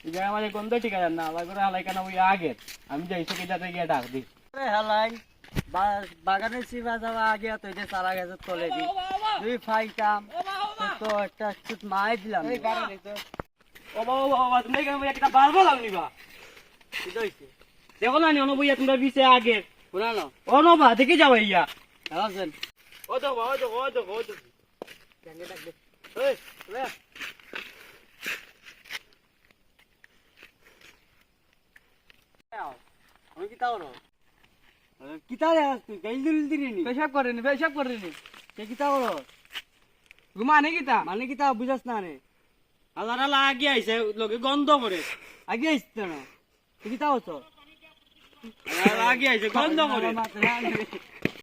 যে আমাদের গন্ধ ঠিক আছে না আবার করে হালাই কেন ওই আগে আমি যাই সে যাতে গিয়ে ডাক দিই হালাই বাগানের চিবা যাওয়া আগে তো এটা সারা গেছে তলে দি দুই ফাইটাম তো একটা চুট মাই দিলাম ও বাবা তুমি কেন একটা বারবার লাগনি বা কি হইছে দেখো না অন বইয়া তোমরা বিছে আগে পুরানো ও নবা দেখে যাও ইয়া আছেন ও তো কেন ডাক দে এই রে আমি কি তাও না কি তারে আসতে গাইল দিলি পেশাব করেনি কে কি তাও ঘুমানে কিতা মানে কি তা বুঝাস না রে আল্লাহ আল্লাহ আগে আইছে লোকে গন্ধ করে আগে আসতে না কি তাও তো আগে আইছে গন্ধ করে